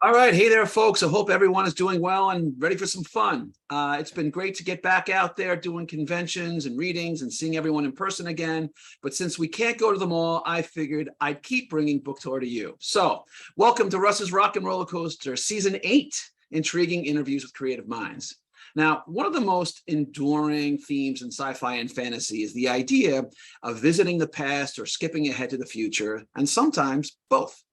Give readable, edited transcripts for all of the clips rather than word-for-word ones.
All right. Hey there, folks. I hope everyone is doing well and ready for some fun. It's been great to get back out there doing conventions and readings and seeing everyone in person again. But since we can't go to them all, I figured I'd keep bringing book tour to you. So welcome to Russ's Rockin Rollercoaster, Season 8, Intriguing Interviews with Creative Minds. Now, one of the most enduring themes in sci-fi and fantasy is the idea of visiting the past or skipping ahead to the future, and sometimes both.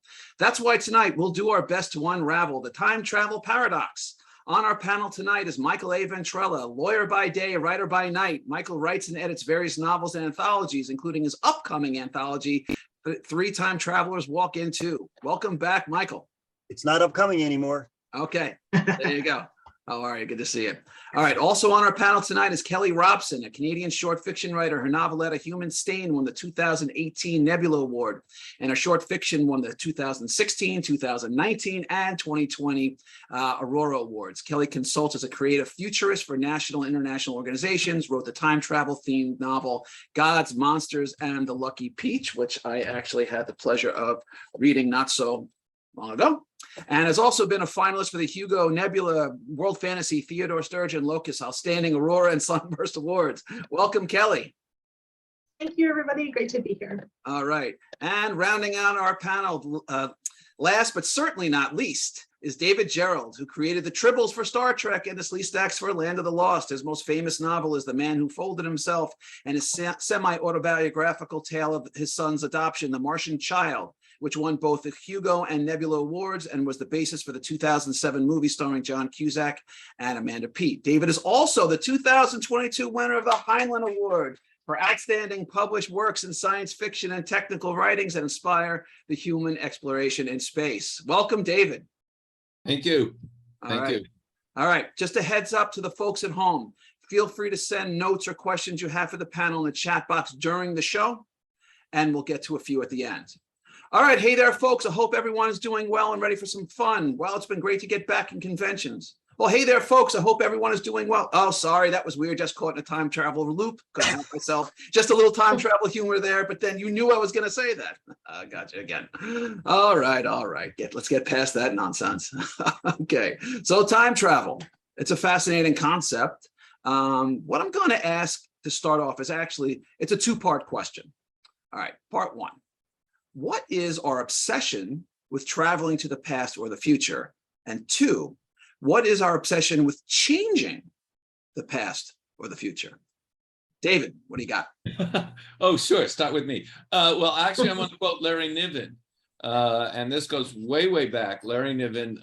That's why tonight we'll do our best to unravel the time travel paradox. On our panel tonight is Michael A Ventrella, lawyer by day, writer by night. Michael writes and edits various novels and anthologies, including his upcoming anthology, Three Time Travelers Walk Into. Welcome back, Michael. It's not upcoming anymore. Okay, there you go. Oh, all right, good to see you. All right, also on our panel tonight is Kelly Robson, a Canadian short fiction writer. Her novelette, A Human Stain, won the 2018 Nebula Award, and her short fiction won the 2016, 2019, and 2020 Aurora Awards. Kelly consults as a creative futurist for national and international organizations, wrote the time travel-themed novel, Gods, Monsters, and the Lucky Peach, which I actually had the pleasure of reading not so long ago, and has also been a finalist for the Hugo, Nebula, World Fantasy, Theodore Sturgeon, Locus, Outstanding Aurora, and Sunburst Awards. Welcome, Kelly. Thank you, everybody. Great to be here. All right. And rounding out our panel, last but certainly not least, is David Gerrold, who created the Tribbles for Star Trek and the Slee Stacks for Land of the Lost. His most famous novel is The Man Who Folded Himself, and his semi-autobiographical tale of his son's adoption, The Martian Child, which won both the Hugo and Nebula Awards and was the basis for the 2007 movie starring John Cusack and Amanda Peet. David is also the 2022 winner of the Heinlein Award for outstanding published works in science fiction and technical writings that inspire the human exploration in space. Welcome, David. Thank you. Thank you. All right, just a heads up to the folks at home. Feel free to send notes or questions you have for the panel in the chat box during the show, and we'll get to a few at the end. All right, hey there, folks. I hope everyone is doing well and ready for some fun. Well, it's been great to get back in conventions. Well, hey there, folks. I hope everyone is doing well. Oh, sorry, that was weird. Just caught in a time travel loop. Couldn't help myself. Just a little time travel humor there, but then you knew I was going to say that. Gotcha again. All right. Let's get past that nonsense. Okay, so time travel. It's a fascinating concept. What I'm going to ask to start off is actually, it's a two-part question. All right, part one. What is our obsession with traveling to the past or the future? And two, what is our obsession with changing the past or the future? David, what do you got? Oh, sure. Start with me. Well, actually, I'm going to quote Larry Niven. And this goes way, way back. Larry Niven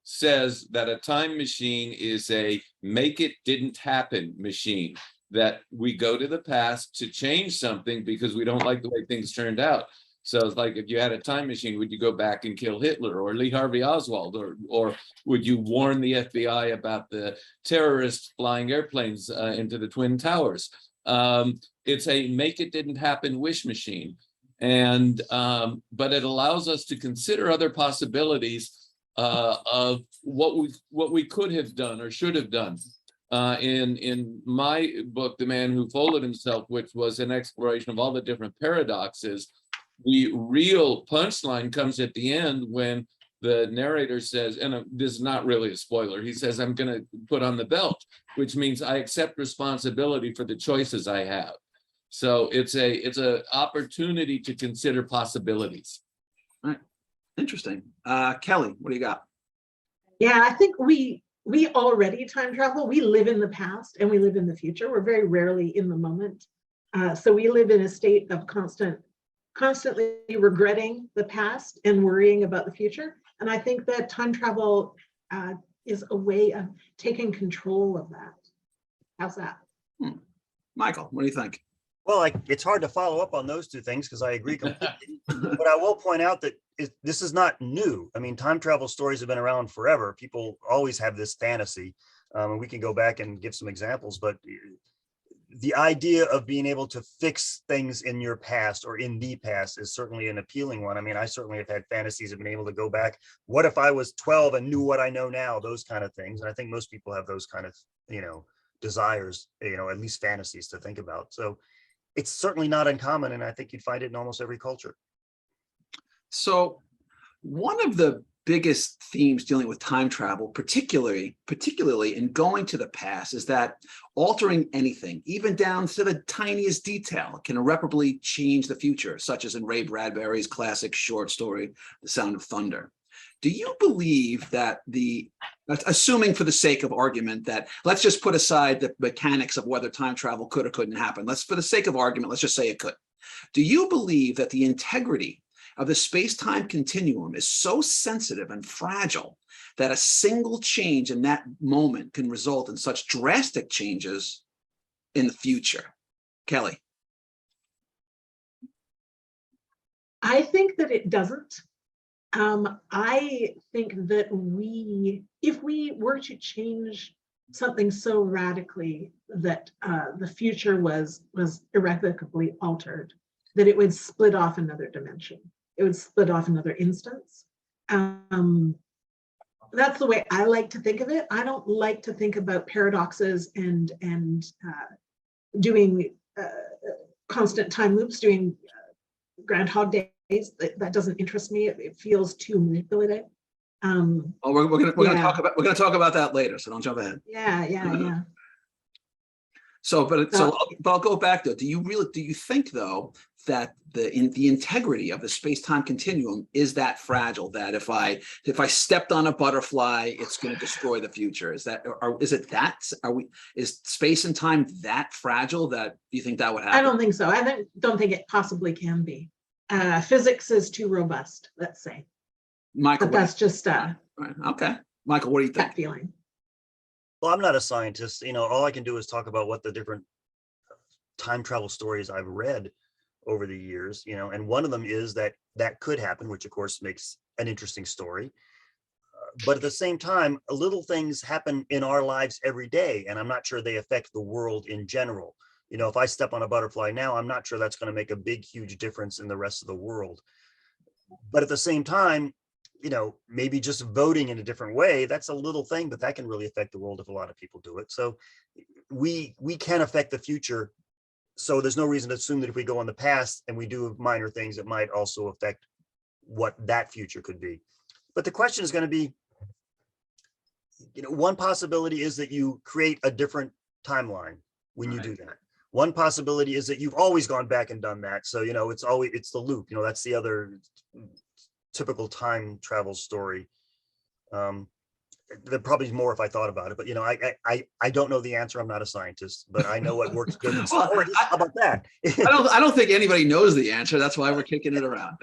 says that a time machine is a make it didn't happen machine, that we go to the past to change something because we don't like the way things turned out. So it's like, if you had a time machine, would you go back and kill Hitler or Lee Harvey Oswald, or would you warn the FBI about the terrorists flying airplanes into the Twin Towers? It's a make it didn't happen wish machine, and but it allows us to consider other possibilities of what we could have done or should have done. In my book, The Man Who Folded Himself, which was an exploration of all the different paradoxes, the real punchline comes at the end when the narrator says, and this is not really a spoiler, he says, I'm going to put on the belt, which means I accept responsibility for the choices I have. So it's a opportunity to consider possibilities. All right. Interesting. Kelly, what do you got? Yeah, I think we already time travel. We live in the past and we live in the future. We're very rarely in the moment. So we live in a state of constantly regretting the past and worrying about the future. And I think that time travel is a way of taking control of that. How's that? Michael, what do you think? Well, it's hard to follow up on those two things because I agree completely. But I will point out that this is not new. I mean, time travel stories have been around forever. People always have this fantasy. And we can go back and give some examples, but the idea of being able to fix things in your past or in the past is certainly an appealing one. I mean, I certainly have had fantasies of being able to go back. What if I was 12 and knew what I know now? Those kind of things. And I think most people have those kind of, desires, at least fantasies to think about. So it's certainly not uncommon. And I think you'd find it in almost every culture. So one of the biggest themes dealing with time travel, particularly in going to the past, is that altering anything, even down to the tiniest detail, can irreparably change the future, such as in Ray Bradbury's classic short story, The Sound of Thunder. Do you believe that assuming for the sake of argument that, let's just put aside the mechanics of whether time travel could or couldn't happen. For the sake of argument, let's just say it could. Do you believe that the integrity of the space-time continuum is so sensitive and fragile that a single change in that moment can result in such drastic changes in the future? Kelly? I think that it doesn't. I think that if we were to change something so radically that the future was irrevocably altered, that it would split off another dimension. It would split off another instance. That's the way I like to think of it. I don't like to think about paradoxes and doing constant time loops, doing Groundhog Days. That doesn't interest me. It feels too manipulative. We're gonna talk about that later, so don't jump ahead. Yeah. But I'll go back though. Do you think though that the integrity of the space-time continuum is that fragile that if I stepped on a butterfly, it's going to destroy the future? Is space and time that fragile that you think that would happen? I don't think so. I don't think it possibly can be. Physics is too robust, let's say. Michael, but that's just okay. Michael, what do you think? That feeling. Well, I'm not a scientist. All I can do is talk about what the different time travel stories I've read over the years, and one of them is that could happen, which of course makes an interesting story. But at the same time, little things happen in our lives every day, and I'm not sure they affect the world in general. If I step on a butterfly now, I'm not sure that's going to make a big, huge difference in the rest of the world. But at the same time, maybe just voting in a different way, that's a little thing, but that can really affect the world if a lot of people do it. So we can affect the future. So there's no reason to assume that if we go in the past and we do minor things, it might also affect what that future could be. But the question is going to be, one possibility is that you create a different timeline when you do that. One possibility is that you've always gone back and done that. So, it's the loop, that's the other typical time travel story. There probably more if I thought about it, but I don't know the answer. I'm not a scientist, but I know what works good. How about that? I don't think anybody knows the answer. That's why we're kicking it around.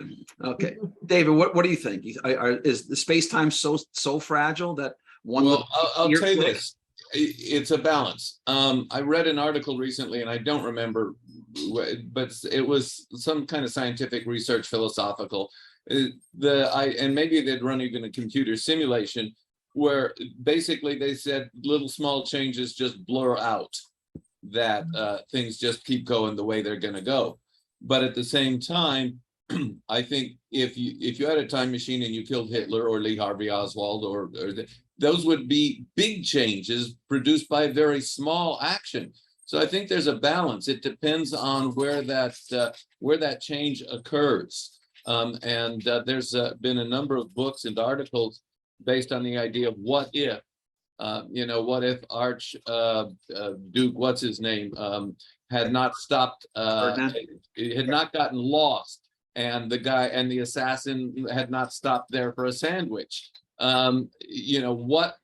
Okay, David, what do you think? Is the space-time so fragile that one? Well, I'll tell you this. It's a balance. I read an article recently, and I don't remember, but it was some kind of scientific research, philosophical. And maybe they'd run even a computer simulation where basically they said little small changes just blur out, that things just keep going the way they're going to go. But at the same time, I think if you had a time machine and you killed Hitler or Lee Harvey Oswald those would be big changes produced by a very small action. So I think there's a balance. It depends on where that change occurs. There's been a number of books and articles based on the idea of what if Duke, what's his name, had not stopped, had not gotten lost, and the assassin had not stopped there for a sandwich. What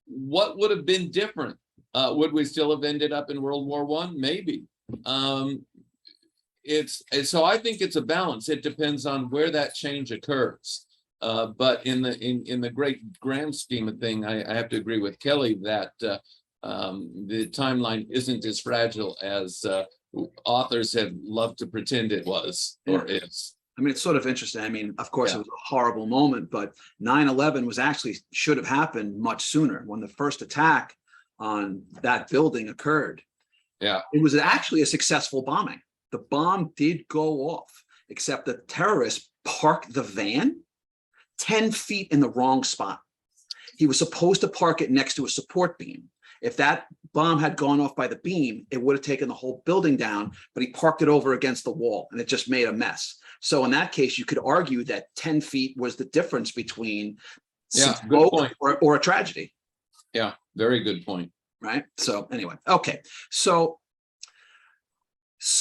would have been different? Would we still have ended up in World War I? Maybe. So I think it's a balance. It depends on where that change occurs. But in the great grand scheme of thing, I have to agree with Kelly that the timeline isn't as fragile as authors have loved to pretend it was or is. I mean, it's sort of interesting. I mean, of course, It was a horrible moment, but 9/11 should have happened much sooner when the first attack on that building occurred. Yeah. It was actually a successful bombing. The bomb did go off, except the terrorists parked the van 10 feet in the wrong spot. He was supposed to park it next to a support beam. If that bomb had gone off by the beam, it would have taken the whole building down, but he parked it over against the wall and it just made a mess. So in that case, you could argue that 10 feet was the difference between Yeah, good point. or a tragedy. Yeah, very good point. Right. So anyway, okay. So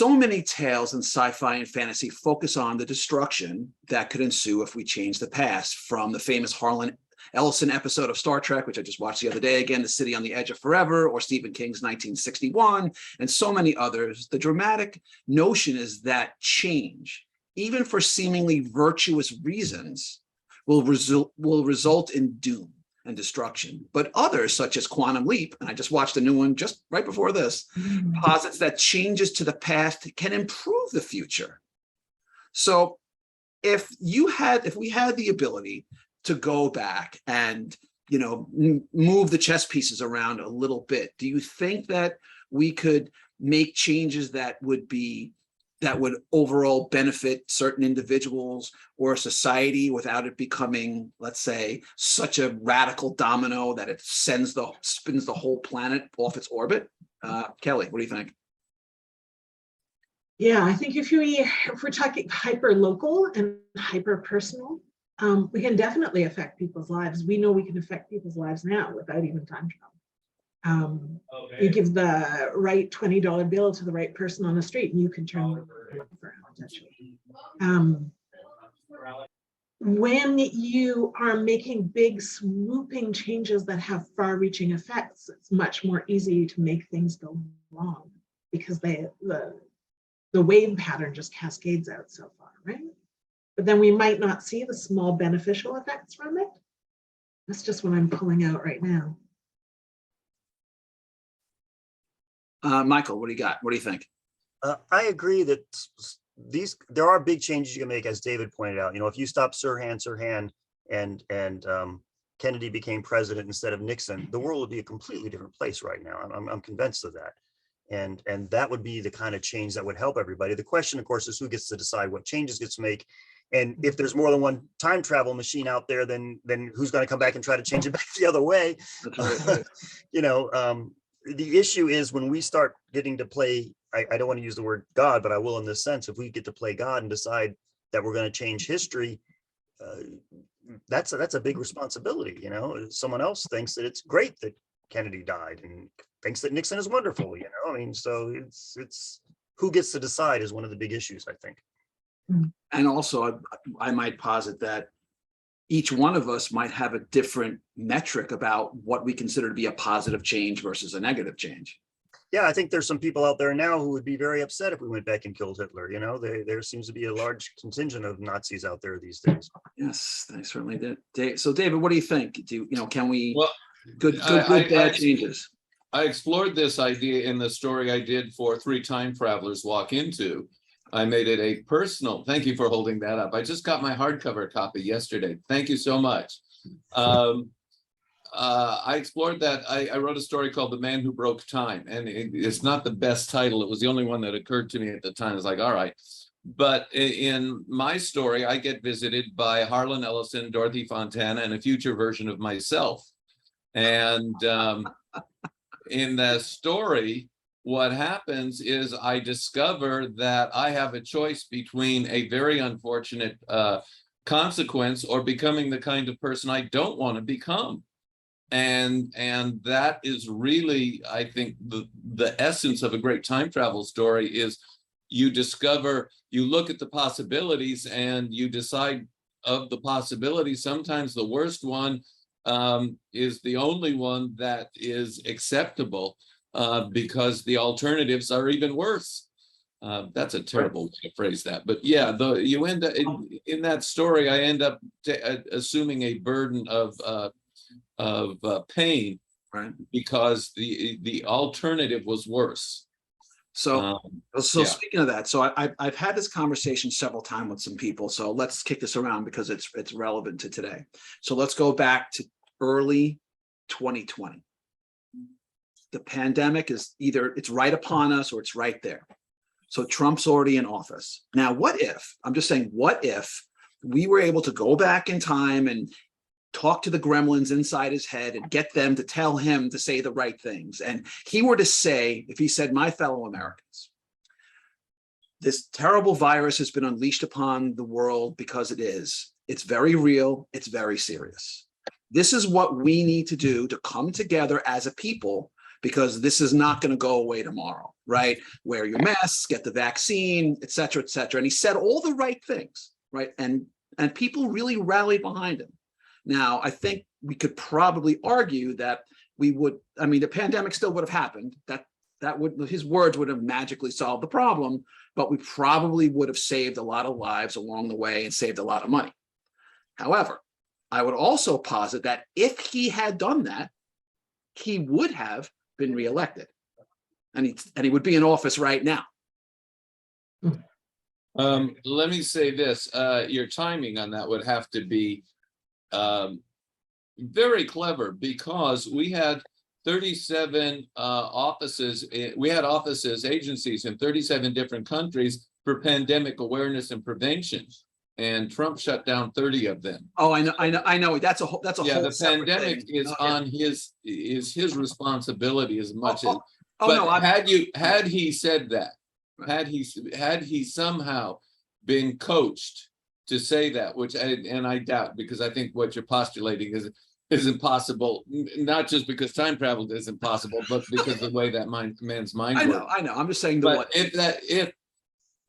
many tales in sci-fi and fantasy focus on the destruction that could ensue if we change the past, from the famous Harlan Ellison episode of Star Trek, which I just watched the other day again, The City on the Edge of Forever, or Stephen King's 1961, and so many others. The dramatic notion is that change, even for seemingly virtuous reasons, will result in doom and destruction. But others, such as Quantum Leap, and I just watched a new one just right before this, posits that changes to the past can improve the future. So if we had the ability to go back and, move the chess pieces around a little bit, do you think that we could make changes that would overall benefit certain individuals or society without it becoming, let's say, such a radical domino that it spins the whole planet off its orbit? Kelly, what do you think? Yeah, I think if we're talking hyper local and hyper personal, we can definitely affect people's lives. We know we can affect people's lives now without even time travel. You give the right $20 bill to the right person on the street, and you can turn them around potentially. When you are making big swooping changes that have far-reaching effects, it's much more easy to make things go wrong, because the wave pattern just cascades out so far, right? But then we might not see the small beneficial effects from it. That's just what I'm pulling out right now. Michael, what do you got? What do you think? I agree that there are big changes you can make, as David pointed out. If you stop Sirhan and Kennedy became president instead of Nixon, the world would be a completely different place right now. I'm convinced of that. And that would be the kind of change that would help everybody. The question, of course, is who gets to decide what changes gets to make. And if there's more than one time travel machine out there, then who's going to come back and try to change it back the other way? That's right. The issue is when we start getting to play, I don't want to use the word God, but I will in this sense, if we get to play God and decide that we're going to change history, that's a big responsibility. Someone else thinks that it's great that Kennedy died and thinks that Nixon is wonderful. So it's who gets to decide is one of the big issues, I think. And also, I might posit that each one of us might have a different metric about what we consider to be a positive change versus a negative change. Yeah, I think there's some people out there now who would be very upset if we went back and killed Hitler. There seems to be a large contingent of Nazis out there these days. Yes, they certainly did. So, David, what do you think? Can we? Well, good, bad changes. I explored this idea in the story I did for 3 Time Travelers Walk Into. I made it a personal. Thank you for holding that up. I just got my hardcover copy yesterday. Thank you so much. I explored that. I wrote a story called The Man Who Broke Time, and it's not the best title. It was the only one that occurred to me at the time. I was like, all right. But in my story, I get visited by Harlan Ellison, Dorothy Fontana, and a future version of myself. And in the story, what happens is I discover that I have a choice between a very unfortunate consequence or becoming the kind of person I don't want to become. And that is really, I think, the essence of a great time travel story is you look at the possibilities and you decide of the possibilities. Sometimes the worst one is the only one that is acceptable because the alternatives are even worse. That's a terrible way to phrase that, but yeah, you end up in that story. I end up assuming a burden of pain, right? Because the alternative was worse. So Yeah. Speaking of that, so I've had this conversation several times with some people. So let's kick this around because it's relevant to today. So let's go back to early 2020. The pandemic is either it's right upon us or it's right there. So Trump's already in office. Now, what if we were able to go back in time and talk to the gremlins inside his head and get them to tell him to say the right things? And he were to say, if he said, my fellow Americans, this terrible virus has been unleashed upon the world because it's very real, it's very serious. This is what we need to do to come together as a people, because this is not going to go away tomorrow, right? Wear your masks, get the vaccine, et cetera, et cetera. And he said all the right things, right? And people really rallied behind him. Now, I think we could probably argue that the pandemic still would have happened. His words would have magically solved the problem, but we probably would have saved a lot of lives along the way and saved a lot of money. However, I would also posit that if he had done that, he would have been reelected, and he would be in office right now. Let me say this, your timing on that would have to be very clever, because we had 37 offices, agencies in 37 different countries for pandemic awareness and prevention. And Trump shut down 30 of them. Oh, I know. That's a whole. The pandemic is his responsibility as much as. Had he said that, had he somehow been coached to say that, which I doubt, because I think what you're postulating is impossible, not just because time travel is impossible, but because the way that man's mind works. I know. I'm just saying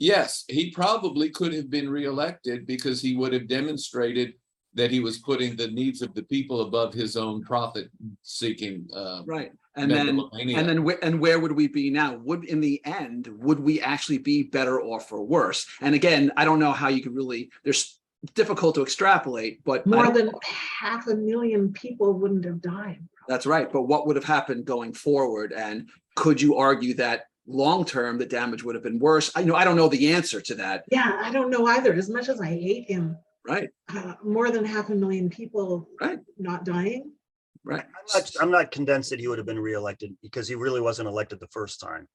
yes, he probably could have been reelected, because he would have demonstrated that he was putting the needs of the people above his own profit-seeking. Right, and where would we be now? In the end, would we actually be better off or worse? And again, I don't know how you could really. It's difficult to extrapolate, but more than 500,000 people wouldn't have died. That's right. But what would have happened going forward? And could you argue that long term the damage would have been worse? I don't know the answer to that. Yeah, I don't know either. As much as I hate him, right? More than 500,000 people, right, not dying. Right. I'm not convinced that he would have been reelected, because he really wasn't elected the first time.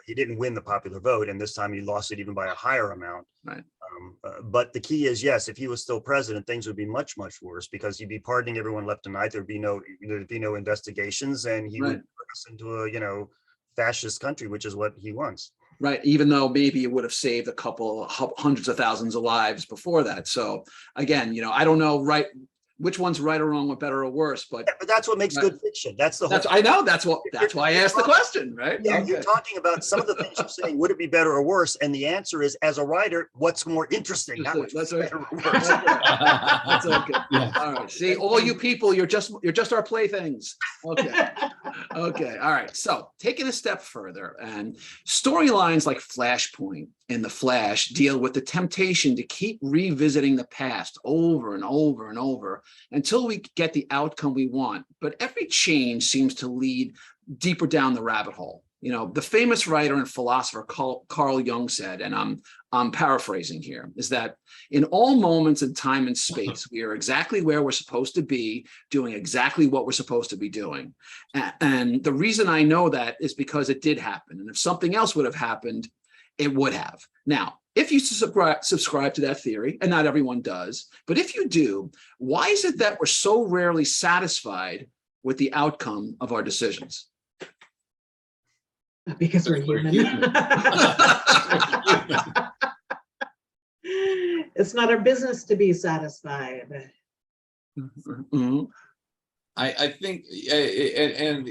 He didn't win the popular vote, and this time he lost it even by a higher amount. Right. But the key is, yes, if he was still president, things would be much, much worse, because he'd be pardoning everyone left and right. There'd be no investigations, and he would put us into a fascist country, which is what he wants. Right. Even though maybe it would have saved a couple hundreds of thousands of lives before that. So again, I don't know which one's right or wrong, or better or worse, but that's what makes good fiction. That's the whole. I know. That's why I asked the question, right? Yeah, you're talking about some of the things you're saying. Would it be better or worse? And the answer is, as a writer, what's more interesting? Not which is better or worse. That's okay. Yeah. All right. See, all you people, you're just our playthings. Okay. Okay. All right. So taking a step further, and storylines like Flashpoint and The Flash deal with the temptation to keep revisiting the past over and over and over until we get the outcome we want. But every change seems to lead deeper down the rabbit hole. The famous writer and philosopher Carl Jung said, and I'm paraphrasing here, is that in all moments in time and space, we are exactly where we're supposed to be, doing exactly what we're supposed to be doing. And the reason I know that is because it did happen. And if something else would have happened, it would have. Now, if you subscribe to that theory, and not everyone does, but if you do, why is it that we're so rarely satisfied with the outcome of our decisions? Because we're human. It's not our business to be satisfied. Mm-hmm. I think, and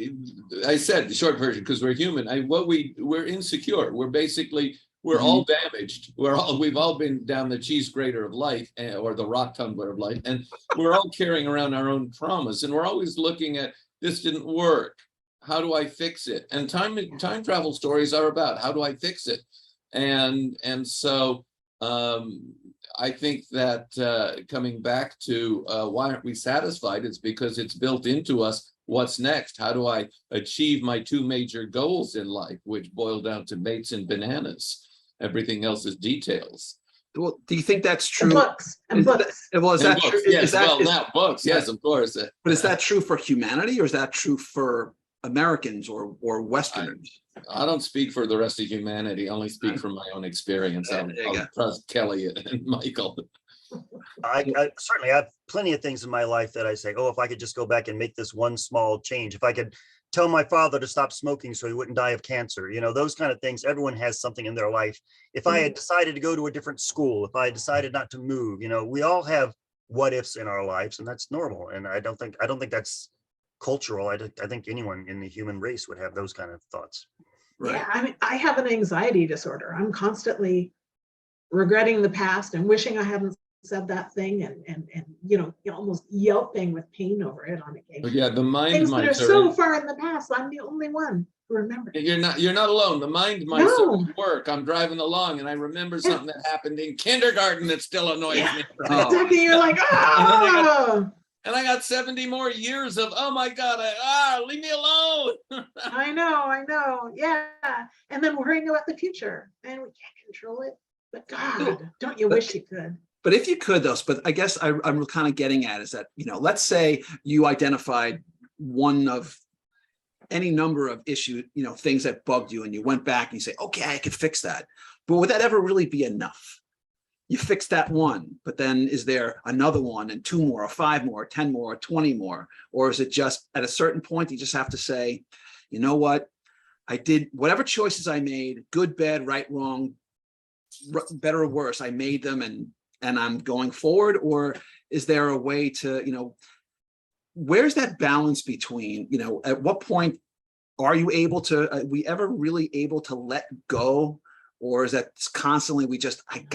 I said the short version, because we're human. We're insecure. We're all damaged. We've all been down the cheese grater of life, or the rock tumbler of life, and we're all carrying around our own traumas, and we're always looking at, this didn't work. How do I fix it? And time travel stories are about, how do I fix it? And so I think that coming back to why aren't we satisfied? It's because it's built into us. What's next? How do I achieve my two major goals in life, which boil down to mates and bananas? Everything else is details. Well, do you think that's true? Books. Is that true? Yes, now books. Yes, of course. But is that true for humanity, or is that true for Americans or Westerners? I don't speak for the rest of humanity. I only speak from my own experience. I'll trust Kelly and Michael. I certainly have plenty of things in my life that I say, oh, if I could just go back and make this one small change, if I could tell my father to stop smoking so he wouldn't die of cancer, those kind of things. Everyone has something in their life. If I had decided to go to a different school, if I had decided not to move, we all have what ifs in our lives, and that's normal. And I don't think that's cultural. I think anyone in the human race would have those kind of thoughts. Right. Yeah, I mean, I have an anxiety disorder. I'm constantly regretting the past and wishing I hadn't said that thing, and almost yelping with pain over it on occasion. But yeah, the mind Things that are mice so far in the past, I'm the only one who remembers. You're not alone. The mind mice No. are at work. I'm driving along and I remember something that happened in kindergarten that still annoys Yeah. me. Oh. Exactly. You're like, And I got 70 more years of, oh my God, leave me alone. I know. Yeah. And then worrying about the future, and we can't control it. But God, don't you wish you could? But if you could, though, but I guess I'm kind of getting at is that, let's say you identified one of any number of issues, things that bugged you, and you went back and you say, okay, I could fix that. But would that ever really be enough? You fix that one, but then is there another one and 2 more or 5 more, or 10 more, or 20 more? Or is it just at a certain point, you just have to say, you know what? I did whatever choices I made, good, bad, right, wrong, better or worse, I made them and I'm going forward? Or is there a way to, where's that balance between, at what point are you able to, are we ever really able to let go? Or is that constantly we just, I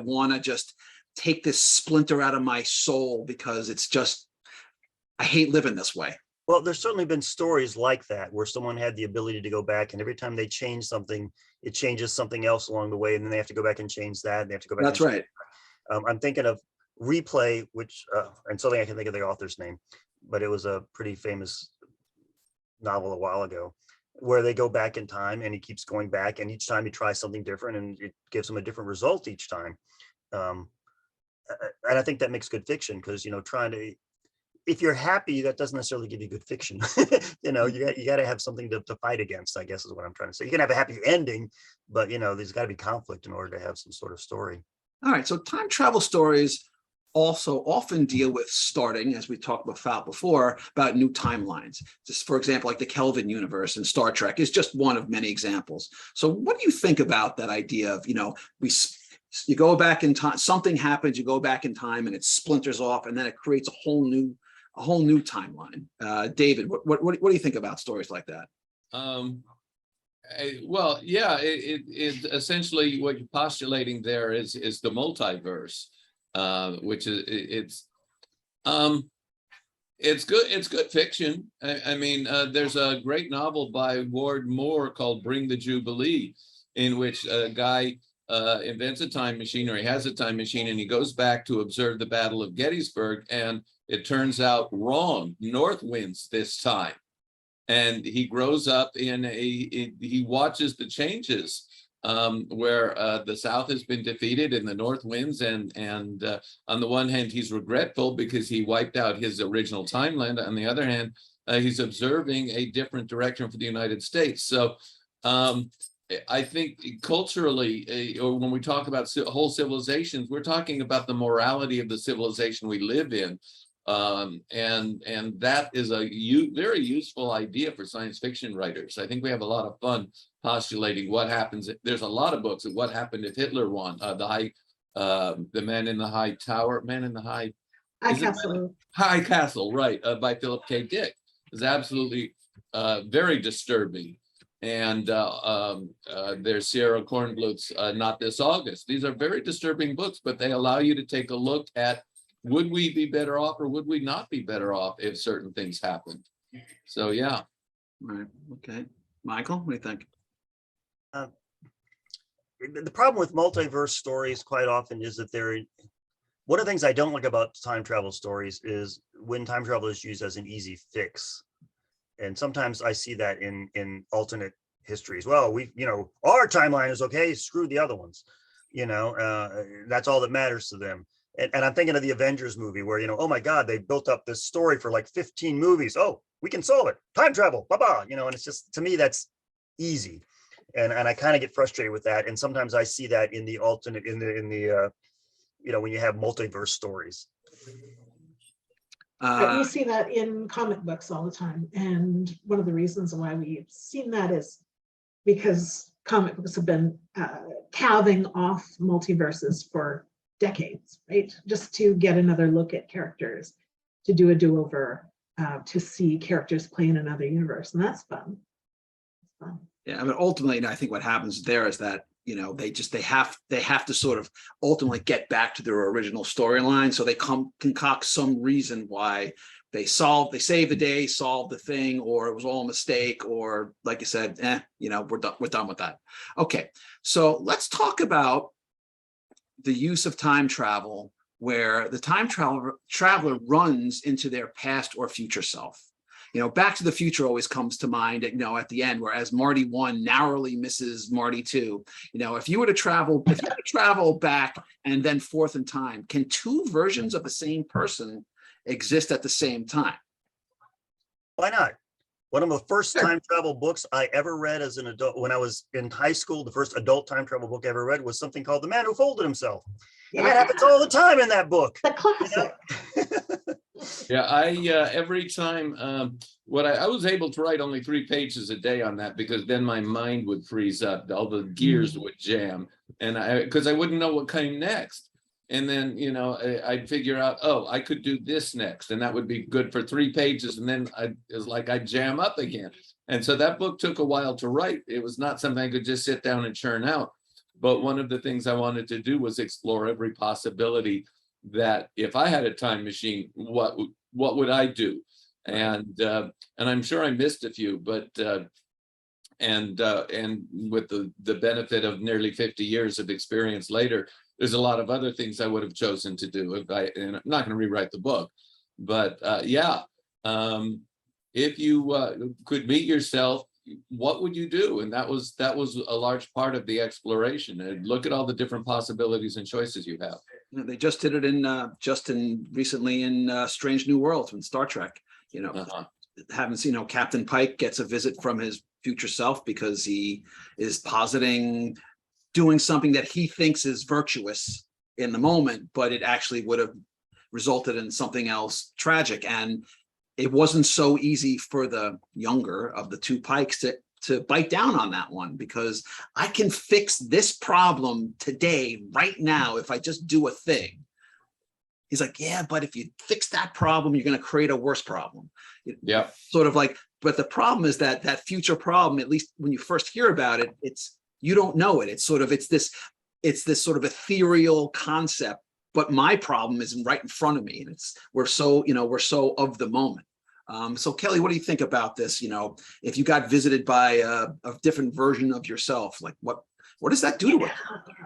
want to just take this splinter out of my soul because it's just, I hate living this way? Well, there's certainly been stories like that where someone had the ability to go back, and every time they change something, it changes something else along the way, and then they have to go back and change that. And they have to go back. That's right. I'm thinking of Replay, which, and something I can think of the author's name, but it was a pretty famous novel a while ago, where they go back in time and he keeps going back, and each time he tries something different and it gives him a different result each time. And I think that makes good fiction, because, trying to, if you're happy, that doesn't necessarily give you good fiction. You got to have something to fight against, I guess is what I'm trying to say. You can have a happy ending, but there's got to be conflict in order to have some sort of story. All right. So time travel stories also often deal with starting, as we talked about before, about new timelines. Just for example, like the Kelvin universe in Star Trek is just one of many examples. So what do you think about that idea of, you go back in time, something happens, you go back in time and it splinters off, and then it creates a whole new timeline. David, what do you think about stories like that? Well, yeah, it essentially what you're postulating there is the multiverse, which is it's good fiction. I mean, there's a great novel by Ward Moore called Bring the Jubilee, in which a guy invents a time machine, or he has a time machine, and he goes back to observe the Battle of Gettysburg, and it turns out wrong. North wins this time. And he grows up he watches the changes where the South has been defeated and the North wins. And on the one hand, he's regretful because he wiped out his original timeline. On the other hand, he's observing a different direction for the United States. So I think culturally, or when we talk about whole civilizations, we're talking about the morality of the civilization we live in. And that is a very useful idea for science fiction writers. I think we have a lot of fun postulating what happens. There's a lot of books of what happened if Hitler won. The Man in the High Tower, Man in the High Castle. High Castle, right, by Philip K. Dick, is absolutely very disturbing. And there's Sierra Kornbluth's Not This August. These are very disturbing books, but they allow you to take a look at, would we be better off or would we not be better off if certain things happened? So, yeah. Right. Okay. Michael, what do you think? The problem with multiverse stories quite often is that one of the things I don't like about time travel stories is when time travel is used as an easy fix. And sometimes I see that in alternate histories. Well, our timeline is okay, screw the other ones. That's all that matters to them. And I'm thinking of the Avengers movie where, oh my God, they built up this story for like 15 movies. Oh, we can solve it. Time travel, blah. And it's just, to me, that's easy. And I kind of get frustrated with that. And sometimes I see that in the alternate, in the when you have multiverse stories. We see that in comic books all the time. And one of the reasons why we've seen that is because comic books have been calving off multiverses for decades, right? Just to get another look at characters, to do a do-over, to see characters play in another universe, and that's fun. It's fun. Yeah, I mean, ultimately, I think what happens there is that, you know, they have to sort of ultimately get back to their original storyline. So they concoct some reason why they save the day, solve the thing, or it was all a mistake, or like you said, you know, we're done with that. Okay, so let's talk about the use of time travel, where the time traveler runs into their past or future self. You know, Back to the Future always comes to mind, you know, at the end, whereas Marty 1 narrowly misses Marty 2. You know, if you were to travel back and then forth in time, can two versions of the same person exist at the same time? Why not? One of the first time travel books I ever read as an adult, when I was in high school, the first adult time travel book I ever read was something called The Man Who Folded Himself. And that happens all the time in that book. The classic. You know? Yeah, every time I was able to write only 3 pages a day on that, because then my mind would freeze up, all the gears would jam, and because I wouldn't know what came next. And then, you know, I'd figure out, oh, I could do this next, and that would be good for 3 pages, and then it's like I'd jam up again. And so that book took a while to write. It was not something I could just sit down and churn out. But one of the things I wanted to do was explore every possibility that if I had a time machine, what would I do? And I'm sure I missed a few, but and with the benefit of nearly 50 years of experience later, there's a lot of other things I would have chosen to do and I'm not going to rewrite the book, but if you could meet yourself, what would you do? And that was a large part of the exploration. And look at all the different possibilities and choices you have. They just did it recently in Strange New Worlds in Star Trek. You know, haven't seen, you know, Captain Pike gets a visit from his future self because he is positing doing something that he thinks is virtuous in the moment, but it actually would have resulted in something else tragic. And it wasn't so easy for the younger of the 2 Pikes to bite down on that one, because I can fix this problem today, right now, if I just do a thing. He's like, yeah, but if you fix that problem, you're going to create a worse problem. Yeah. Sort of like, but the problem is that future problem, at least when you first hear about it, you don't know it. It's this sort of ethereal concept, but my problem is right in front of me. And we're so of the moment. So Kelly, what do you think about this? You know, if you got visited by a different version of yourself, like what does that do to it?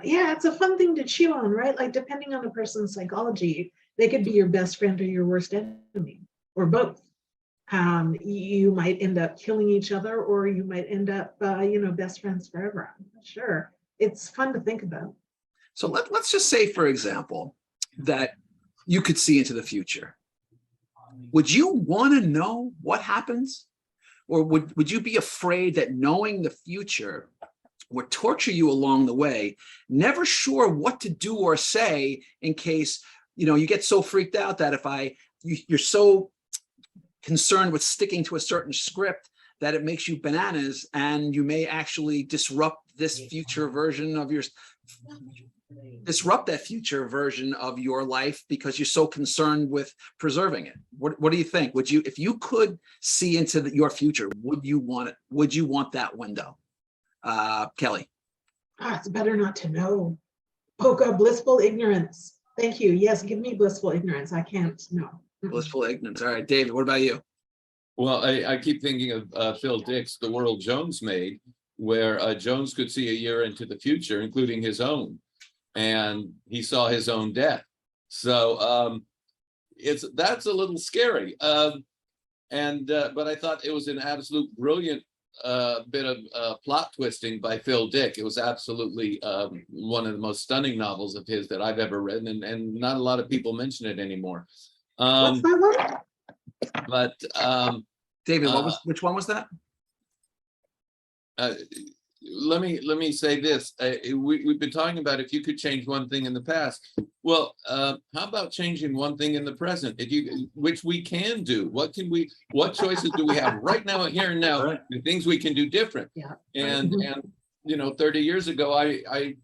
Yeah, it's a fun thing to chew on, right? Like, depending on the person's psychology, they could be your best friend or your worst enemy, or both. You might end up killing each other, or you might end up, best friends forever. I'm not sure. It's fun to think about. So let's just say, for example, that you could see into the future. Would you want to know what happens? Or would you be afraid that knowing the future would torture you along the way, never sure what to do or say in case, you know, you get so freaked out that you're so concerned with sticking to a certain script that it makes you bananas, and you may actually disrupt that future version of your life because you're so concerned with preserving it. What do you think? Would you, if you could see into your future, would you want it? Would you want that window? Kelly. It's better not to know. Oh God, blissful ignorance. Thank you. Yes, give me blissful ignorance. I can't know. Blissful ignorance. All right, David, what about you? Well, I keep thinking of Phil Dick's The World Jones Made, where Jones could see a year into the future, including his own, and he saw his own death. So that's a little scary. But I thought it was an absolute brilliant bit of plot twisting by Phil Dick. It was absolutely one of the most stunning novels of his that I've ever read, and not a lot of people mention it anymore. What's that one? But David, which one was that? Let me say this. We've been talking about if you could change one thing in the past. Well, how about changing one thing in the present? Which we can do. What choices do we have right now, here and now, the things we can do different? Yeah. And 30 years ago, I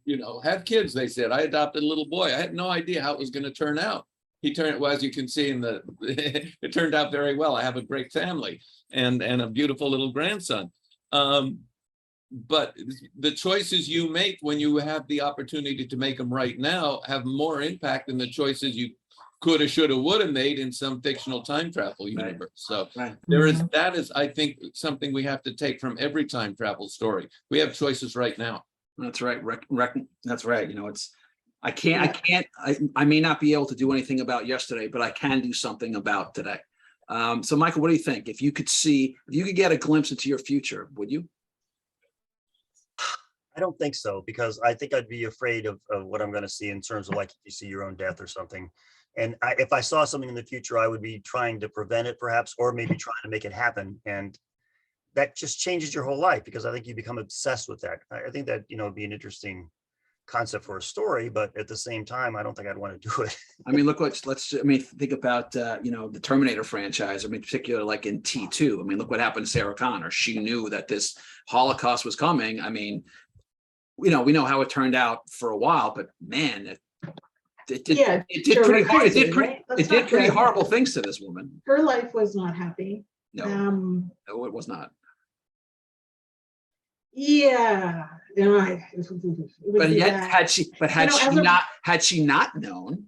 had kids. They said I adopted a little boy. I had no idea how it was going to turn out. Well, as you can see it turned out very well. I have a great family and a beautiful little grandson. But the choices you make when you have the opportunity to make them right now have more impact than the choices you coulda, shoulda, woulda made in some fictional time travel universe. So that is, I think, something we have to take from every time travel story. We have choices right now. That's right. That's right. I may not be able to do anything about yesterday, but I can do something about today. So Michael, what do you think? If you could get a glimpse into your future, would you? I don't think so, because I think I'd be afraid of what I'm going to see in terms of, like, if you see your own death or something. And if I saw something in the future, I would be trying to prevent it perhaps, or maybe trying to make it happen. And that just changes your whole life, because I think you become obsessed with that. I think that, would be an interesting concept for a story, but at the same time, I don't think I'd want to do it. I mean, think about, the Terminator franchise. I mean, particularly like in T2. I mean, look what happened to Sarah Connor. She knew that this Holocaust was coming. I mean, we know how it turned out for a while, but man, it did pretty horrible things to this woman. Her life was not happy. No, it was not. Yeah, But yet, had she not known,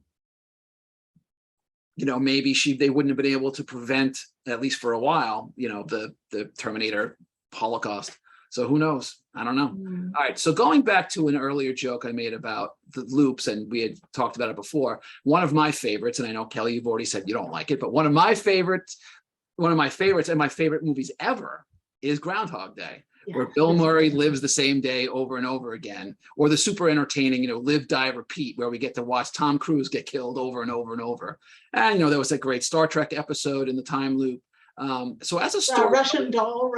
maybe they wouldn't have been able to prevent, at least for a while, the Terminator Holocaust. So who knows? I don't know. All right. So going back to an earlier joke I made about the loops, and we had talked about it before. One of my favorites, and I know Kelly, you've already said you don't like it, but one of my favorites and my favorite movies ever is Groundhog Day. Yeah. Where Bill Murray lives the same day over and over again, or the super entertaining, Live, Die, Repeat, where we get to watch Tom Cruise get killed over and over and over. And, there was a great Star Trek episode in the time loop. So as a story, Russian Doll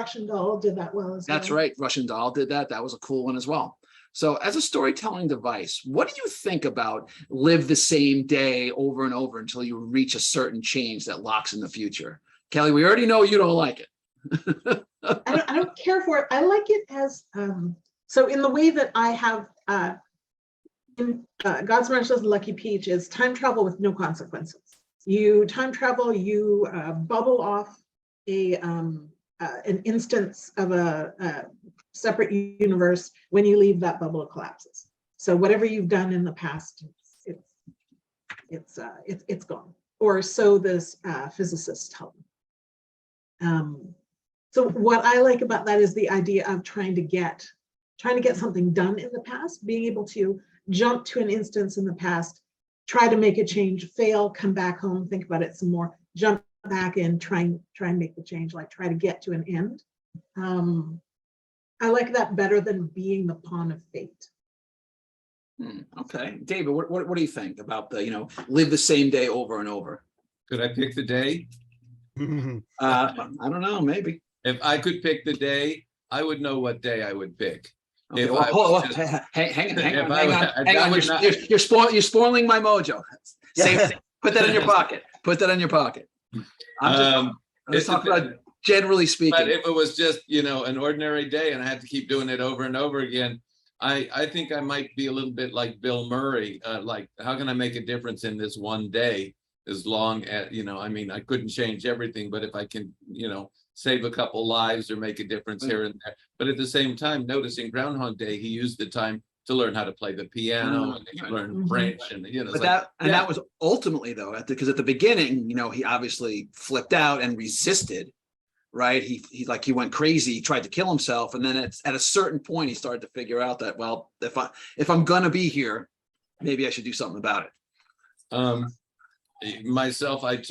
did that well as well. That's right. Russian Doll did that. That was a cool one as well. So as a storytelling device, what do you think about live the same day over and over until you reach a certain change that locks in the future? Kelly, we already know you don't like it. I don't care for it. I like it as so in the way that I have in God's Marvelous Lucky Peach is time travel with no consequences. You time travel, you bubble off an instance of a separate universe. When you leave, that bubble collapses. So whatever you've done in the past, it's gone. Or so this physicists tell them. So what I like about that is the idea of trying to get something done in the past, being able to jump to an instance in the past, try to make a change, fail, come back home, think about it some more, jump back in, try and make the change, like try to get to an end. I like that better than being the pawn of fate. Okay, David, what do you think about the live the same day over and over? Could I pick the day? I don't know, maybe. If I could pick the day, I would know what day I would pick. Okay, hang on. You're spoiling my mojo. Same thing. Put that in your pocket. Let's talk about generally speaking. But if it was just, an ordinary day and I had to keep doing it over and over again, I think I might be a little bit like Bill Murray. Like, how can I make a difference in this one day? As long as, I couldn't change everything, but if I can, save a couple lives or make a difference here and there. But at the same time, noticing Groundhog Day, he used the time to learn how to play the piano and he learned French and that was ultimately though, because at the beginning, he obviously flipped out and resisted, right? He went crazy, he tried to kill himself, and then at a certain point he started to figure out that, well, if I'm gonna be here, maybe I should do something about it. Myself, I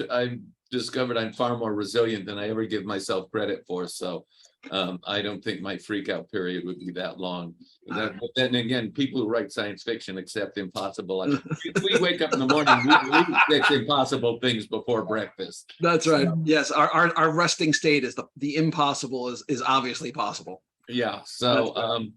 discovered I'm far more resilient than I ever give myself credit for. So I don't think my freak out period would be that long. But then again, people who write science fiction accept impossible. We wake up in the morning, we fix impossible things before breakfast. That's right. Yes, our resting state is the impossible is obviously possible. Yeah. So I'm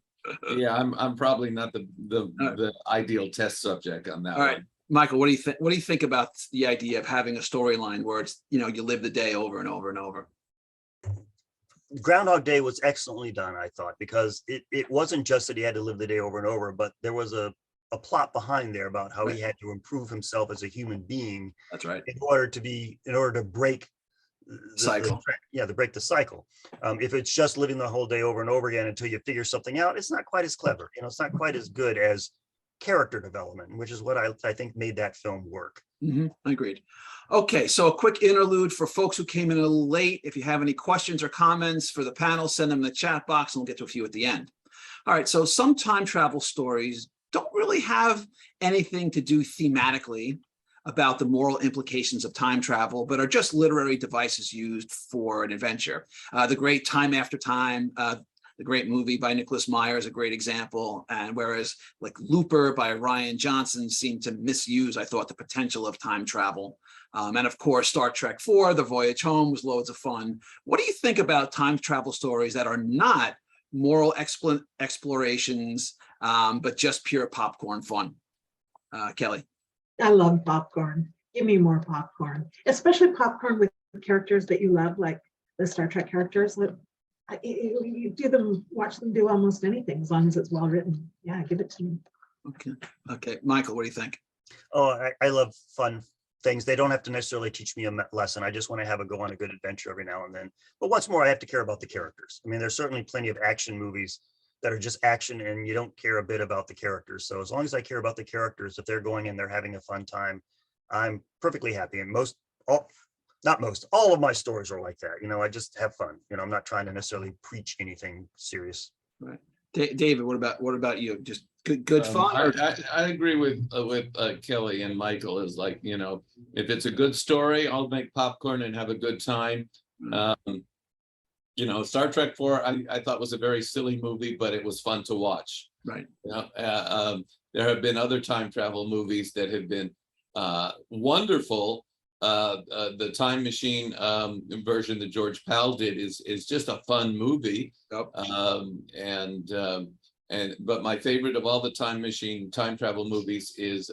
probably not the ideal test subject on that. All right. Michael, what do you think? What do you think about the idea of having a storyline where it's, you live the day over and over and over? Groundhog Day was excellently done, I thought, because it wasn't just that he had to live the day over and over, but there was a plot behind there about how he had to improve himself as a human being That's right. in order to break Cycle. to break the cycle. If it's just living the whole day over and over again until you figure something out, it's not quite as clever. It's not quite as good as character development, which is what I think made that film work. Agreed. Okay, so a quick interlude for folks who came in a little late. If you have any questions or comments for the panel, send them in the chat box and we'll get to a few at the end. All right, so some time travel stories don't really have anything to do thematically about the moral implications of time travel, but are just literary devices used for an adventure. The great Time After Time, the great movie by Nicholas Meyer is a great example. And whereas like Looper by Ryan Johnson seemed to misuse, I thought, the potential of time travel. And of course, Star Trek IV, The Voyage Home was loads of fun. What do you think about time travel stories that are not moral explorations, but just pure popcorn fun? Kelly. I love popcorn. Give me more popcorn, especially popcorn with characters that you love, like the Star Trek characters. You watch them do almost anything as long as it's well written. Yeah, give it to me. Okay. Michael, what do you think? Oh, I love fun things. They don't have to necessarily teach me a lesson. I just want to have a go on a good adventure every now and then. But once more, I have to care about the characters. I mean, there's certainly plenty of action movies that are just action and you don't care a bit about the characters. So as long as I care about the characters, if they're going and they're having a fun time, I'm perfectly happy. And all of my stories are like that. I just have fun. I'm not trying to necessarily preach anything serious. Right. David, what about you? Just good fun? I agree with Kelly and Michael. Is like, if it's a good story, I'll make popcorn and have a good time. Star Trek IV, I thought was a very silly movie, but it was fun to watch. Right. There have been other time travel movies that have been wonderful. The Time Machine version that George Pal did is just a fun movie. Yep. But my favorite of all the time travel movies is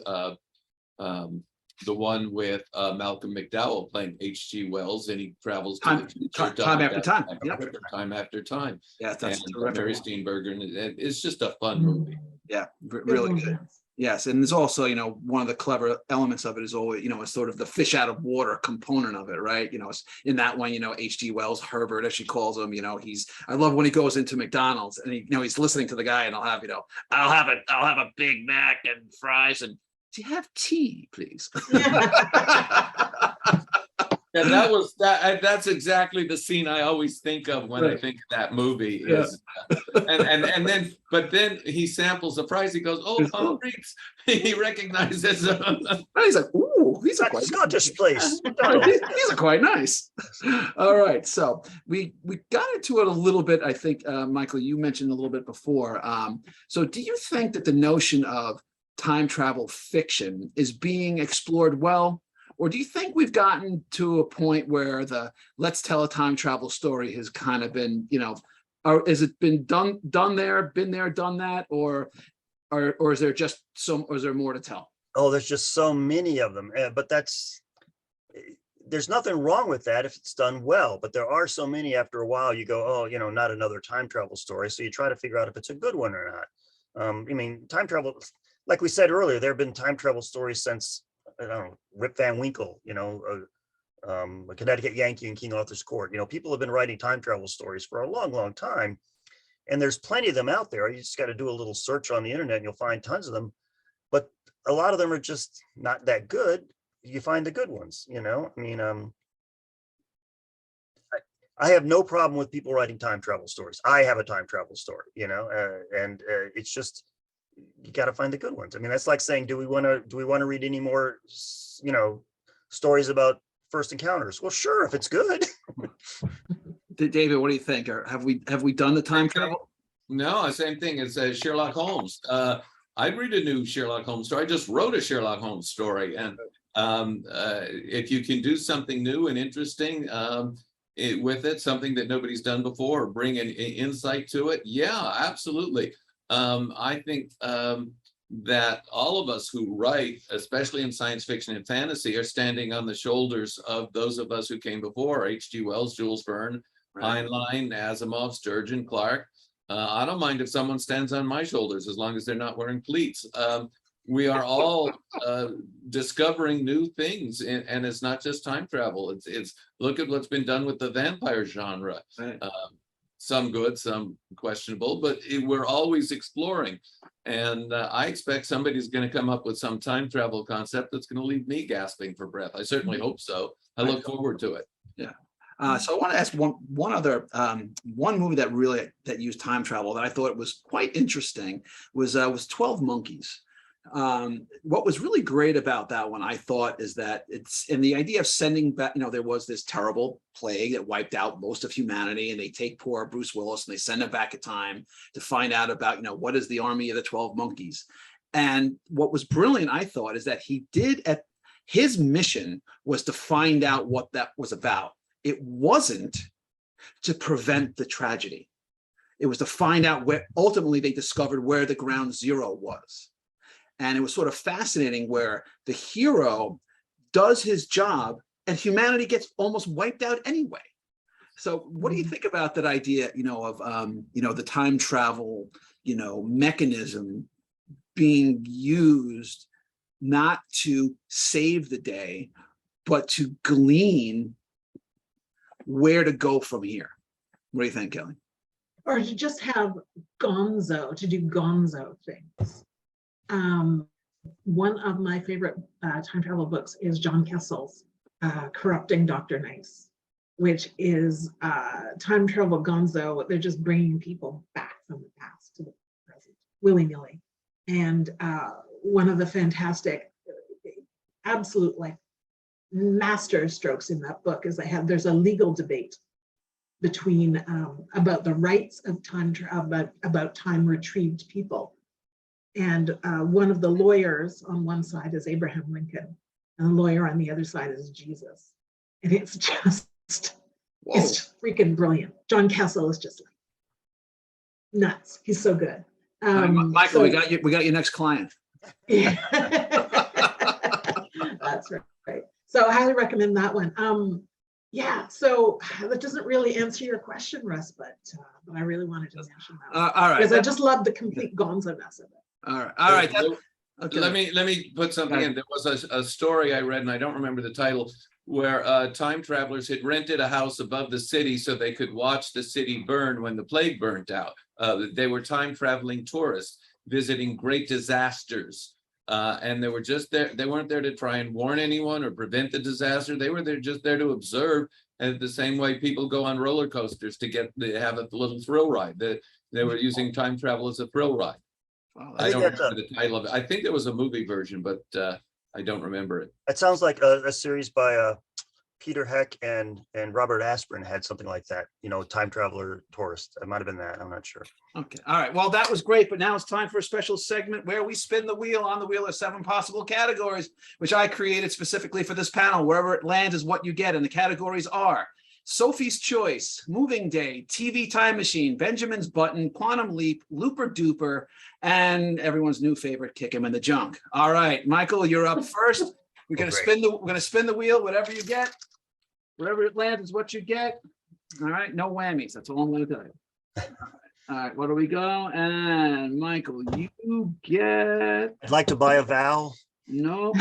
the one with Malcolm McDowell playing H.G. Wells, and he travels to the future time after time. Time after time. Yeah, that's and Mary Steenburgen, and it's just a fun movie. Yeah, really good. Yes, and there's also, one of the clever elements of it is always, it's sort of the fish out of water component of it, right? It's in that one, H.G. Wells, Herbert, as she calls him, I love when he goes into McDonald's and he's listening to the guy and I'll have a Big Mac and fries and do you have tea, please? And that's exactly the scene I always think of when I think of that movie. Is but then he samples the fries. He goes, "Oh, Palm Reeks." He recognizes him. And he's like, "Ooh, these are quite Scottish place. These are quite nice." All right, so we got into it a little bit. I think, Michael, you mentioned a little bit before. So, do you think that the notion of time travel fiction is being explored well? Or do you think we've gotten to a point where the let's tell a time travel story has kind of been, or has it been done there, been there, done that, or is there just or is there more to tell? Oh, there's just so many of them, but there's nothing wrong with that if it's done well, but there are so many after a while you go, oh, not another time travel story. So you try to figure out if it's a good one or not. Time travel, like we said earlier, there have been time travel stories since, I don't know, Rip Van Winkle, a Connecticut Yankee in King Arthur's Court. People have been writing time travel stories for a long, long time. And there's plenty of them out there. You just got to do a little search on the internet and you'll find tons of them. But a lot of them are just not that good. You find the good ones, I have no problem with people writing time travel stories. I have a time travel story, and it's just, you got to find the good ones. That's like saying, do we want to read any more, stories about first encounters? Well, sure, if it's good. David, what do you think? Or have we done the time travel? No, same thing as Sherlock Holmes. I'd read a new Sherlock Holmes story. I just wrote a Sherlock Holmes story, and if you can do something new and interesting with it, something that nobody's done before, or bring an insight to it, yeah, absolutely. I think that all of us who write, especially in science fiction and fantasy, are standing on the shoulders of those of us who came before, H.G. Wells, Jules Verne, Right. Heinlein, Asimov, Sturgeon, Clark. I don't mind if someone stands on my shoulders as long as they're not wearing cleats. We are all discovering new things, and it's not just time travel. It's look at what's been done with the vampire genre. Right. Some good, some questionable, but we're always exploring. And I expect somebody's going to come up with some time travel concept that's going to leave me gasping for breath. I certainly hope so. I look forward to it. Yeah. So I want to ask one other one movie that used time travel that I thought was quite interesting was 12 Monkeys. What was really great about that one, I thought, is that it's in the idea of sending back, there was this terrible plague that wiped out most of humanity, and they take poor Bruce Willis and they send him back in time to find out about, what is the army of the 12 monkeys. And what was brilliant, I thought, is that his mission was to find out what that was about. It wasn't to prevent the tragedy. It was to find out where ultimately they discovered where the ground zero was. And it was sort of fascinating where the hero does his job and humanity gets almost wiped out anyway. So what do you think about that idea, of, the time travel, mechanism being used not to save the day, but to glean where to go from here? What do you think, Kelly? Or to just have to do gonzo things. One of my favorite time travel books is John Kessel's Corrupting Dr. Nice, which is time travel gonzo. They're just bringing people back from the past to the present willy-nilly. And one of the fantastic, absolute master strokes in that book is there's a legal debate between about the rights of time about time retrieved people. And one of the lawyers on one side is Abraham Lincoln, and the lawyer on the other side is Jesus. And it's just, it's just freaking brilliant. John Kessel is just nuts. He's so good. Michael, we got your next client. Yeah. That's right. So I highly recommend that one. Yeah, so that doesn't really answer your question, Russ, but I really wanted to mention that All right. because I just love the complete gonzo-ness of it. All right. Okay. Let me put something in. There was a story I read, and I don't remember the title, where time travelers had rented a house above the city so they could watch the city burn when the plague burnt out. They were time traveling tourists visiting great disasters. And they were just there. They weren't there to try and warn anyone or prevent the disaster. They were just there to observe. And the same way people go on roller coasters to have a little thrill ride. They were using time travel as a thrill ride. Wow, I don't remember the title of it. I think there was a movie version, but I don't remember it. It sounds like a series by Peter Heck and Robert Asprin had something like that. Time traveler tourist. It might have been that. I'm not sure. Okay. All right. Well, that was great, but now it's time for a special segment where we spin the wheel. On the wheel of 7 possible categories, which I created specifically for this panel. Wherever it lands is what you get, and the categories are Sophie's Choice, Moving Day, TV Time Machine, Benjamin's Button, Quantum Leap, Looper Duper, and everyone's new favorite, Kick 'em in the Junk. All right, Michael, you're up first. We're gonna spin the wheel. Whatever you get, wherever it lands is what you get. All right, no whammies. That's all I'm gonna tell you. All right, where do we go? And Michael, you get. I'd like to buy a vowel. No.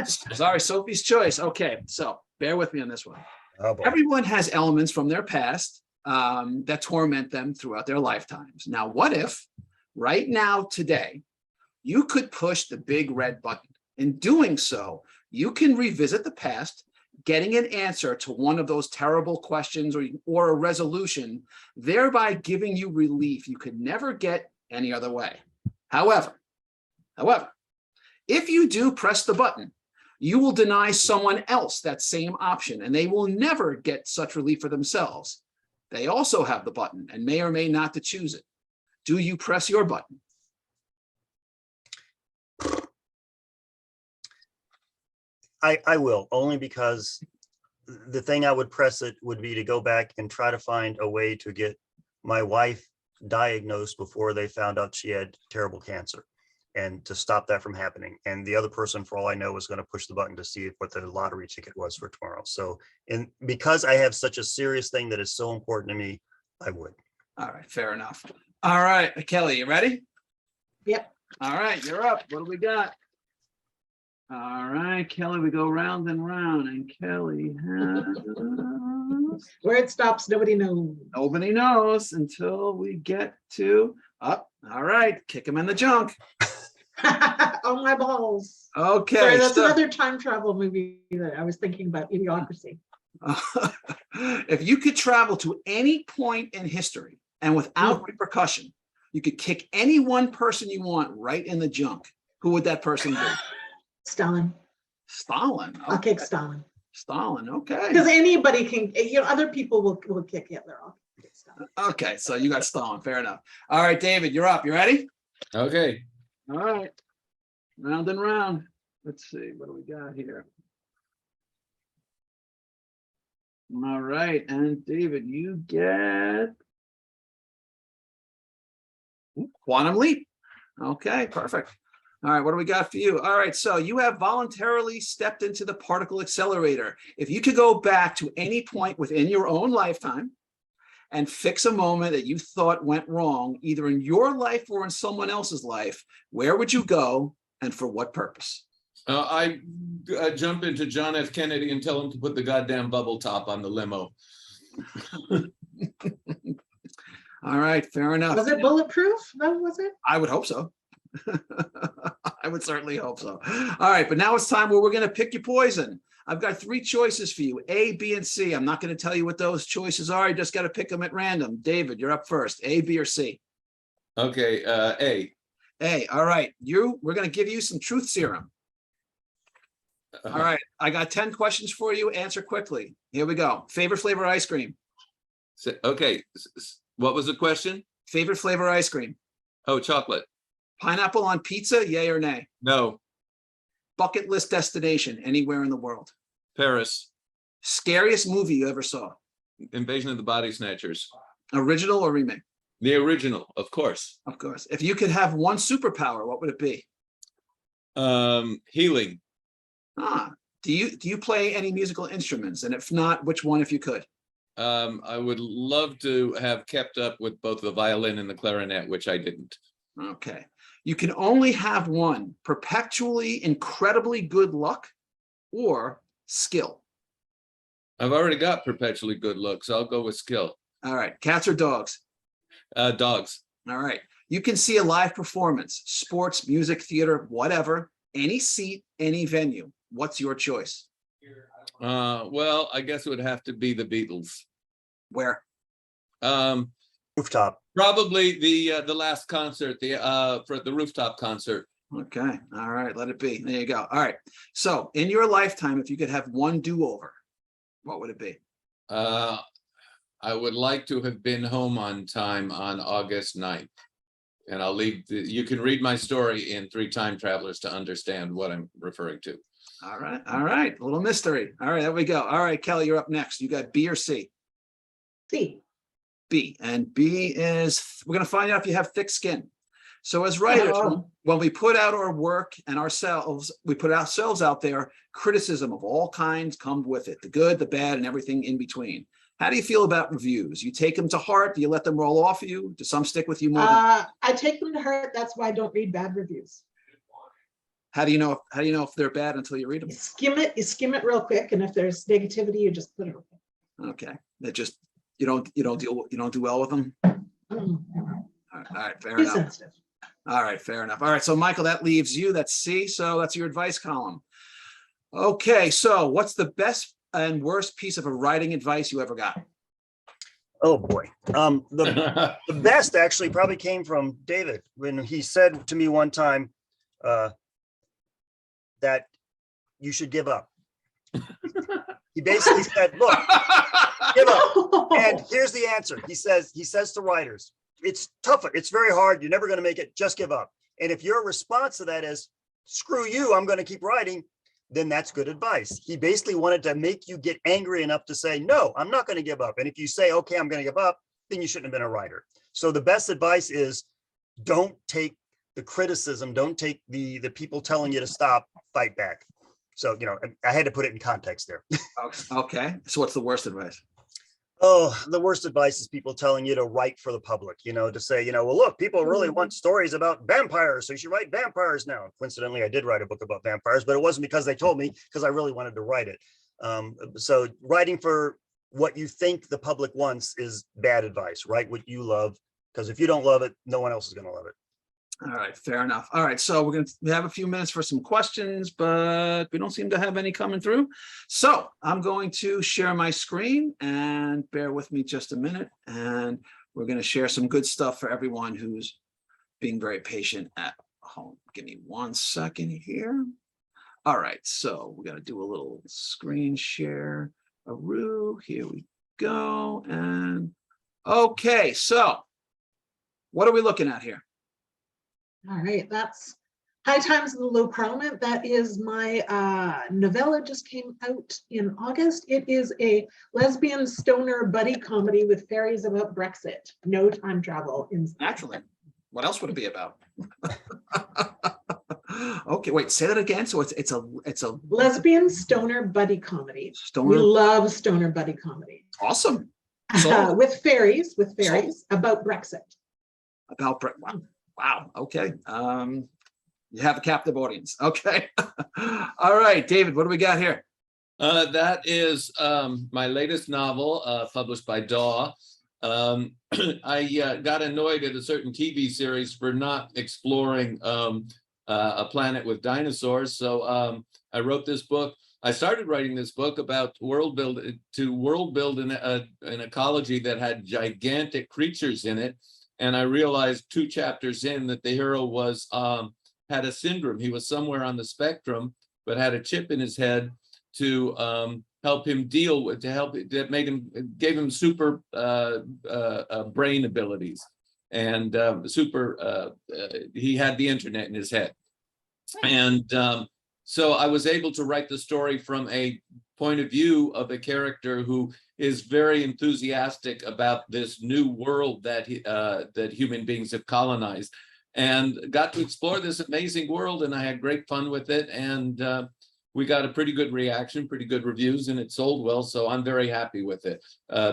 Sorry, Sophie's Choice. Okay, so bear with me on this one. Oh, boy. Everyone has elements from their past that torment them throughout their lifetimes. Now, what if right now, today, you could push the big red button? In doing so, you can revisit the past, getting an answer to one of those terrible questions or a resolution, thereby giving you relief you could never get any other way. However, if you do press the button, you will deny someone else that same option, and they will never get such relief for themselves. They also have the button and may or may not to choose it. Do you press your button? I will, only because the thing I would press it would be to go back and try to find a way to get my wife diagnosed before they found out she had terrible cancer. and to stop that from happening. And the other person, for all I know, was going to push the button to see what the lottery ticket was for tomorrow. So, and because I have such a serious thing that is so important to me, I would. All right, fair enough. All right, Kelly, you ready? Yep. All right, you're up. What do we got? All right, Kelly, we go round and round, and Kelly has... Where it stops, nobody knows. Nobody knows until we get to up. All right, kick him in the junk. Oh, my balls. Okay. Sorry, that's so- another time travel movie that I was thinking about, Idiocracy. If you could travel to any point in history and without repercussion, you could kick any one person you want right in the junk. Who would that person be? Stalin. Stalin. I'll Okay. kick Stalin. Stalin. Okay. Because anybody can, other people will kick Hitler. I'll kick Stalin. Okay. So you got Stalin. Fair enough. All right, David, you're up. You ready? Okay. All right. Round and round. Let's see. What do we got here? All right. And David, you get Quantum Leap. Okay, perfect. All right, what do we got for you? All right, so you have voluntarily stepped into the particle accelerator. If you could go back to any point within your own lifetime and fix a moment that you thought went wrong, either in your life or in someone else's life, where would you go and for what purpose? I jump into John F. Kennedy and tell him to put the goddamn bubble top on the limo. All right, fair enough. Was it bulletproof? No, was it? I would hope so. I would certainly hope so. All right, but now it's time where we're going to pick your poison. I've got 3 choices for you, A, B, and C. I'm not going to tell you what those choices are. You just got to pick them at random. David, you're up first. A, B, or C? Okay, A. A. All right. We're going to give you some truth serum. All right. I got 10 questions for you. Answer quickly. Here we go. Favorite flavor ice cream? Okay, what was the question? Favorite flavor ice cream? Oh, chocolate. Pineapple on pizza, yay or nay? No. Bucket list destination anywhere in the world? Paris. Scariest movie you ever saw? Invasion of the Body Snatchers. Original or remake? The original, of course. Of course. If you could have one superpower, what would it be? Healing. Do you play any musical instruments? And if not, which one if you could? I would love to have kept up with both the violin and the clarinet, which I didn't. Okay. You can only have one: perpetually incredibly good luck or skill. I've already got perpetually good looks. I'll go with skill. All right. Cats or dogs? Dogs. All right. You can see a live performance, sports, music, theater, whatever, any seat, any venue. What's your choice? Well, I guess it would have to be the Beatles. Where? Rooftop. Probably the last concert, for the rooftop concert. Okay. All right. Let it be. There you go. All right. So in your lifetime, if you could have one do-over, what would it be? I would like to have been home on time on August 9th. And I'll leave, you can read my story in 3 Time Travelers to understand what I'm referring to. All right. All right. A little mystery. All right. There we go. All right, Kelly, you're up next. You got B or C? C. B. And B is, we're going to find out if you have thick skin. So as writers, when we put out our work and ourselves, we put ourselves out there, criticism of all kinds come with it, the good, the bad, and everything in between. How do you feel about reviews? You take them to heart? Do you let them roll off of you? Do some stick with you more? I take them to heart. That's why I don't read bad reviews. How do you know if they're bad until you read them? You skim it real quick, and if there's negativity, you just put it away. Okay. That just you don't do well with them? All right, fair Too enough. sensitive. All right, fair enough. All right, so Michael, that leaves you. That's C. So that's your advice column. Okay, so what's the best and worst piece of a writing advice you ever got? Oh boy. The best actually probably came from David when he said to me one time that you should give up. He basically said, look, give up. And here's the answer. He says to writers, it's tough. It's very hard. You're never going to make it. Just give up. And if your response to that is, screw you, I'm going to keep writing, then that's good advice. He basically wanted to make you get angry enough to say, no, I'm not going to give up. And if you say, okay, I'm going to give up, then you shouldn't have been a writer. So the best advice is don't take the criticism, don't take the people telling you to stop, fight back. So, I had to put it in context there. Okay. So what's the worst advice? Oh, the worst advice is people telling you to write for the public, to say, well, look, people really want stories about vampires, so you should write vampires now. Coincidentally, I did write a book about vampires, but it wasn't because they told me, because I really wanted to write it. So writing for what you think the public wants is bad advice. Write what you love, because if you don't love it, no one else is going to love it. All right, fair enough. All right, so we have a few minutes for some questions, but we don't seem to have any coming through. So I'm going to share my screen, and bear with me just a minute, and we're going to share some good stuff for everyone who's being very patient at home. Give me 1 second here. All right, so we're going to do a little screen share. Here we go. And okay, so what are we looking at here? All right, that's High Times in the Low Parliament. That is my novella, just came out in August. It is a lesbian stoner buddy comedy with fairies about Brexit. No time travel. Naturally. What else would it be about? Okay, wait, say that again. So it's a lesbian stoner buddy comedy. Stoner. We love stoner buddy comedy. Awesome. So, with fairies about Brexit. About Brexit. Wow. Okay. You have a captive audience. Okay. All right, David, what do we got here? That is my latest novel, published by Daw. I got annoyed at a certain TV series for not exploring a planet with dinosaurs. So I wrote this book. I started writing this book about world build in an ecology that had gigantic creatures in it. And I realized 2 chapters in that the hero was had a syndrome. He was somewhere on the spectrum, but had a chip in his head to help him deal with, gave him super brain abilities, and he had the internet in his head. And so I was able to write the story from a point of view of a character who is very enthusiastic about this new world that human beings have colonized, and got to explore this amazing world. And I had great fun with it. And we got a pretty good reaction, pretty good reviews, and it sold well. So I'm very happy with it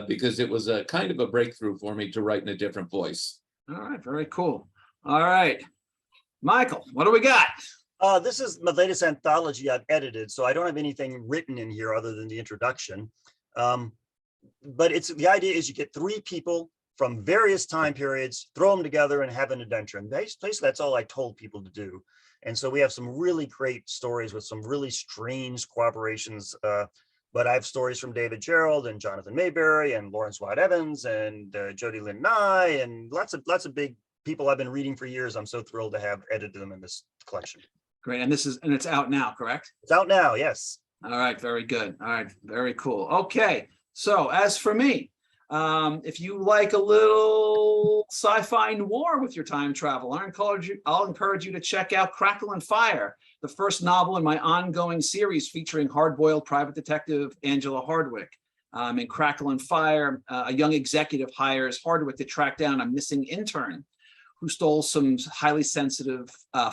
because it was a kind of a breakthrough for me to write in a different voice. All right, very cool. All right, Michael, what do we got? This is my latest anthology I've edited, so I don't have anything written in here other than the introduction. But the idea is you get 3 people from various time periods, throw them together and have an adventure. And basically that's all I told people to do. And so we have some really great stories with some really strange cooperations. But I have stories from David Gerrold and Jonathan Mayberry and Lawrence Wyatt Evans and Jody Lynn Nye and lots of big people I've been reading for years. I'm so thrilled to have edited them in this collection. Great. And it's out now, correct? It's out now, yes. All right, very good. All right, very cool. Okay, so as for me, if you like a little sci-fi noir with your time travel, I'll encourage you to check out Crackle and Fire, the first novel in my ongoing series featuring hard-boiled private detective Angela Hardwick. In Crackle and Fire, a young executive hires Hardwick to track down a missing intern who stole some highly sensitive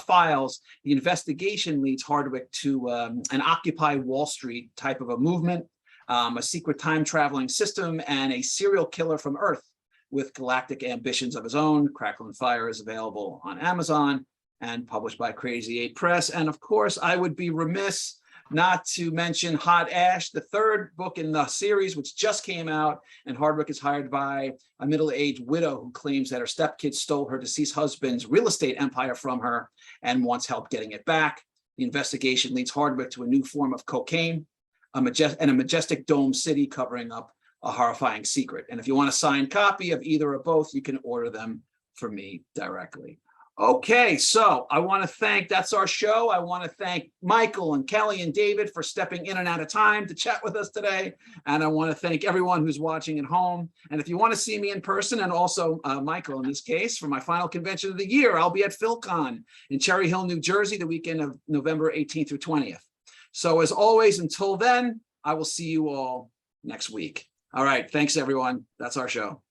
files. The investigation leads Hardwick to an Occupy Wall Street type of a movement, a secret time traveling system, and a serial killer from Earth with galactic ambitions of his own. Crackle and Fire is available on Amazon and published by Crazy 8 Press. And of course, I would be remiss not to mention Hot Ash, the 3rd book in the series, which just came out, and Hardwick is hired by a middle-aged widow who claims that her stepkid stole her deceased husband's real estate empire from her and wants help getting it back. The investigation leads Hardwick to a new form of cocaine, a majestic dome city covering up a horrifying secret. And if you want a signed copy of either or both, you can order them for me directly. Okay, so I want to thank, that's our show. I want to thank Michael and Kelly and David for stepping in and out of time to chat with us today. And I want to thank everyone who's watching at home. And if you want to see me in person, and also Michael in this case, for my final convention of the year, I'll be at PhilCon in Cherry Hill, New Jersey, the weekend of November 18th through 20th. So as always, until then, I will see you all next week. All right, thanks everyone. That's our show.